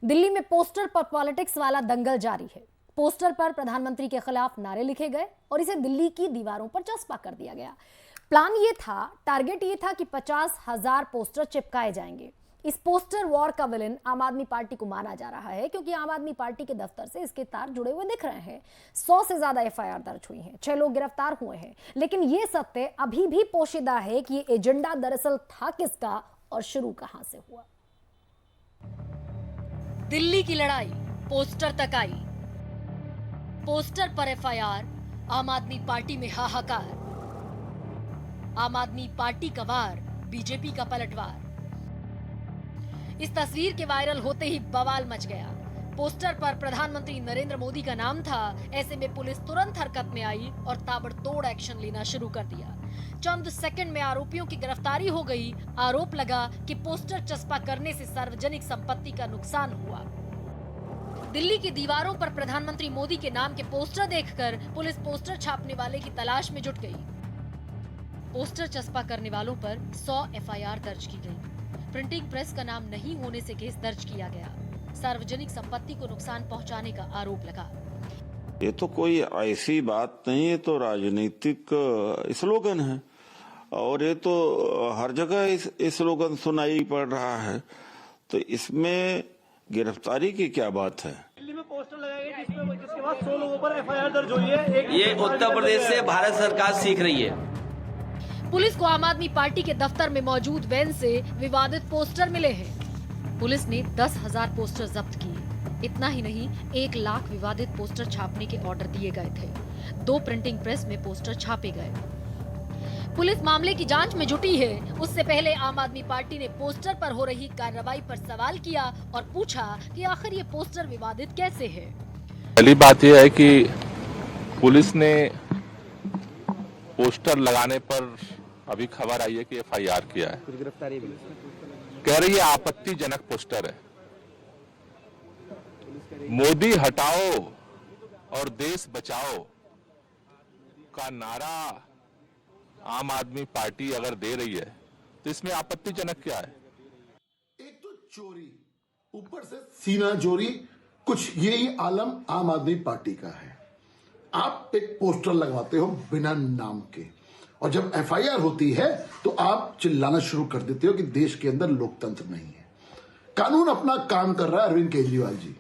दिल्ली में पोस्टर पर पॉलिटिक्स वाला दंगल जारी है। पोस्टर पर प्रधानमंत्री के खिलाफ नारे लिखे गए और इसे दिल्ली की दीवारों पर चस्पा कर दिया गया। टारगेट ये था कि 50,000 पोस्टर चिपकाए जाएंगे। इस पोस्टर वॉर का विलेन आम आदमी पार्टी को माना जा रहा है, क्योंकि आम आदमी पार्टी के दफ्तर से इसके तार जुड़े हुए दिख रहे हैं। 100 से ज्यादा एफआईआर दर्ज हुई हैं, 6 लोग गिरफ्तार हुए हैं। लेकिन यह सत्य अभी भी पोशीदा है कि ये एजेंडा दरअसल था किसका और शुरू कहां से हुआ। दिल्ली की लड़ाई पोस्टर तक आई। पोस्टर पर एफआईआर, आम आदमी पार्टी में हाहाकार। आम आदमी पार्टी का वार, बीजेपी का पलटवार। इस तस्वीर के वायरल होते ही बवाल मच गया। पोस्टर पर प्रधानमंत्री नरेंद्र मोदी का नाम था। ऐसे में पुलिस तुरंत हरकत में आई और ताबड़तोड़ एक्शन लेना शुरू कर दिया। चंद सेकंड में आरोपियों की गिरफ्तारी हो गई। आरोप लगा कि पोस्टर चस्पा करने से सार्वजनिक संपत्ति का नुकसान हुआ। दिल्ली की दीवारों पर प्रधानमंत्री मोदी के नाम के पोस्टर देखकर पुलिस पोस्टर छापने वाले की तलाश में जुट गई। पोस्टर चस्पा करने वालों पर 100 एफआईआर दर्ज की गई। प्रिंटिंग प्रेस का नाम नहीं होने से केस दर्ज किया गया। सार्वजनिक संपत्ति को नुकसान पहुंचाने का आरोप लगा। ये तो कोई ऐसी बात नहीं है, तो राजनीतिक स्लोगन है और ये तो हर जगह इस स्लोगन सुनाई पड़ रहा है, तो इसमें गिरफ्तारी की क्या बात है। दिल्ली में पोस्टर लगाए गए जिसके बाद 100 लोगों पर एफआईआर दर्ज हुई है। ये उत्तर प्रदेश से भारत सरकार सीख रही है। पुलिस को आम आदमी पार्टी के दफ्तर में मौजूद वैन से विवादित पोस्टर मिले हैं। पुलिस ने 10,000 पोस्टर जब्त किए। इतना ही नहीं, 1 लाख विवादित पोस्टर छापने के ऑर्डर दिए गए थे। 2 प्रिंटिंग प्रेस में पोस्टर छापे गए। पुलिस मामले की जांच में जुटी है। उससे पहले आम आदमी पार्टी ने पोस्टर पर हो रही कार्रवाई पर सवाल किया और पूछा कि आखिर ये पोस्टर विवादित कैसे है। पहली बात यह है कि पुलिस ने पोस्टर लगाने पर अभी खबर आई है कि एफआईआर किया है। कुछ गिरफ्तारी भी कह रही है आपत्तिजनक पोस्टर है। मोदी हटाओ और देश बचाओ का नारा आम आदमी पार्टी अगर दे रही है तो इसमें आपत्तिजनक क्या है। एक तो चोरी, ऊपर से सीना चोरी, कुछ यही आलम आम आदमी पार्टी का है। आप एक पोस्टर लगवाते हो बिना नाम के, और जब एफआईआर होती है तो आप चिल्लाना शुरू कर देते हो कि देश के अंदर लोकतंत्र नहीं है। कानून अपना काम कर रहा है अरविंद केजरीवाल जी,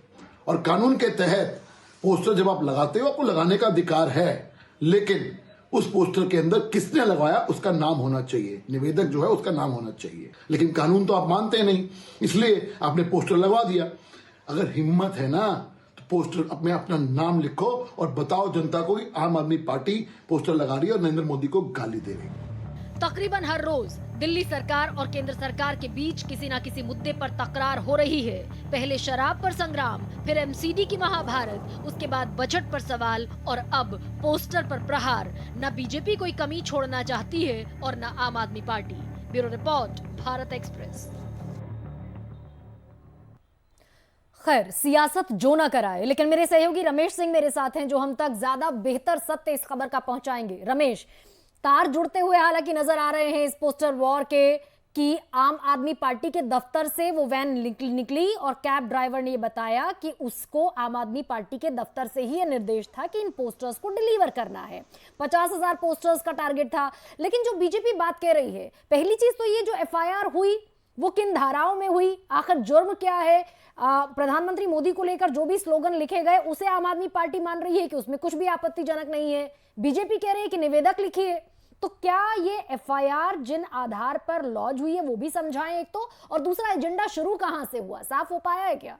और कानून के तहत पोस्टर जब आप लगाते हो आपको लगाने का अधिकार है, लेकिन उस पोस्टर के अंदर किसने लगवाया उसका नाम होना चाहिए, निवेदक जो है उसका नाम होना चाहिए। लेकिन कानून तो आप मानते नहीं, इसलिए आपने पोस्टर लगवा दिया। अगर हिम्मत है ना तो पोस्टर अपने अपना नाम लिखो और बताओ जनता को कि आम आदमी पार्टी पोस्टर लगा रही है और नरेंद्र मोदी को गाली दे रही है। तकरीबन हर रोज दिल्ली सरकार और केंद्र सरकार के बीच किसी न किसी मुद्दे पर तकरार हो रही है। पहले शराब पर संग्राम, फिर एमसीडी की महाभारत, उसके बाद बजट पर सवाल और अब पोस्टर पर प्रहार। न बीजेपी कोई कमी छोड़ना चाहती है और न आम आदमी party. Bureau report, Bharat express. खैर, सियासत जो न कराए, लेकिन मेरे सहयोगी रमेश सिंह मेरे साथ हैं, जो हम तक ज्यादा बेहतर सत्य इस खबर का पहुंचाएंगे। रमेश, तार जुड़ते हुए हालांकि नजर आ रहे हैं इस पोस्टर वॉर के कि आम आदमी पार्टी के दफ्तर से वो वैन निकली और कैब ड्राइवर ने ये बताया कि उसको आम आदमी पार्टी के दफ्तर से ही ये निर्देश था कि इन पोस्टर्स को डिलीवर करना है। 50,000 पोस्टर्स का टारगेट था। लेकिन जो बीजेपी बात कह रही है, पहली चीज तो ये जो एफआईआर हुई वो किन धाराओं में हुई, आखिर जुर्म क्या है। प्रधानमंत्री मोदी को लेकर जो भी स्लोगन लिखे गए उसे आम आदमी पार्टी मान रही है कि उसमें कुछ भी आपत्तिजनक नहीं है। बीजेपी कह रही है कि निवेदक लिखिए। तो क्या ये एफआईआर जिन आधार पर लॉन्च हुई है वो भी समझाएं एक तो, और दूसरा एजेंडा शुरू कहां से हुआ, साफ हो पाया है क्या?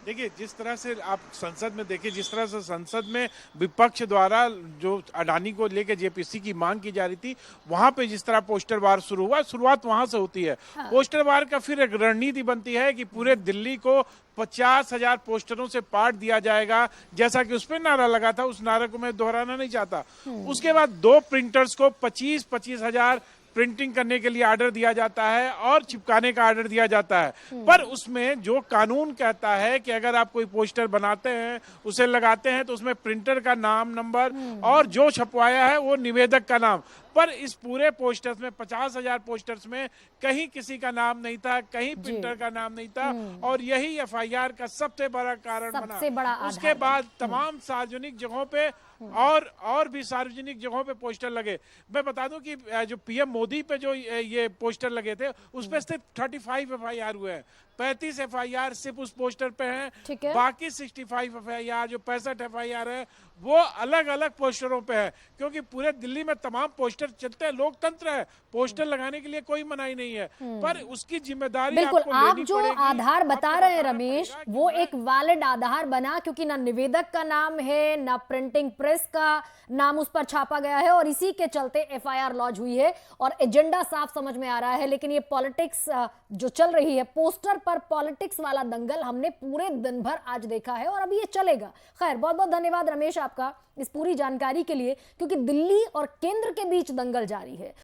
देखिए, जिस तरह से आप संसद में देखिए, जिस तरह से संसद में विपक्ष द्वारा जो अडानी को लेकर जेपीसी की मांग की जा रही थी, वहां पे जिस तरह पोस्टर वार शुरू हुआ, शुरुआत वहां से होती है। हाँ। पोस्टर वार का फिर एक रणनीति बनती है कि पूरे दिल्ली को 50,000 पोस्टरों से पाट दिया जाएगा, जैसा कि उस पर नारा लगा था। उस नारे को मैं दोहराना नहीं चाहता। उसके बाद 2 प्रिंटर्स को 25,000 प्रिंटिंग करने के लिए ऑर्डर दिया जाता है और चिपकाने का ऑर्डर दिया जाता है। पर उसमें जो कानून कहता है कि अगर आप कोई पोस्टर बनाते हैं, उसे लगाते हैं, तो उसमें प्रिंटर का नाम, नंबर और जो छपवाया है वो निवेदक का नाम, पर इस पूरे पोस्टर्स में 50,000 पोस्टर्स में कहीं किसी का नाम नहीं था, कहीं प्रिंटर का नाम नहीं था, और यही एफआईआर का सबसे बड़ा कारण सबसे बड़ा बना। आधार उसके बाद तमाम सार्वजनिक जगहों पे और भी सार्वजनिक जगहों पे पोस्टर लगे। मैं बता दूं कि जो पीएम मोदी पे जो ये पोस्टर लगे थे उस पे सिर्फ 35 एफआईआर हुए हैं, 35 एफआईआर सिर्फ उस पोस्टर पे ठीक हैं। है। बाकी 65 एफआईआर जो 65 एफआईआर है वो अलग अलग पोस्टरों पे है, क्योंकि पूरे दिल्ली में तमाम पोस्टर चलते हैं, लोकतंत्र है, पोस्टर लगाने के लिए कोई मनाही नहीं है, पर उसकी जिम्मेदारी बिल्कुल, आपको आप लेनी जो पड़ेगी। आधार बता आपको रहे हैं बताना रमेश, पड़ेगा कि वो मैं- एक वैलिड आधार बना, क्योंकि ना निवेदक का नाम है, ना प्रिंटिंग प्रेस का नाम उस पर छापा गया है, और इसी के चलते एफआईआर लॉन्च हुई है और एजेंडा साफ समझ में आ रहा है। लेकिन ये पॉलिटिक्स जो चल रही है, पोस्टर पर पॉलिटिक्स वाला दंगल हमने पूरे दिन भर आज देखा है और अभी ये चलेगा। खैर, बहुत बहुत धन्यवाद रमेश आपका इस पूरी जानकारी के लिए, क्योंकि दिल्ली और केंद्र के बीच दंगल जारी है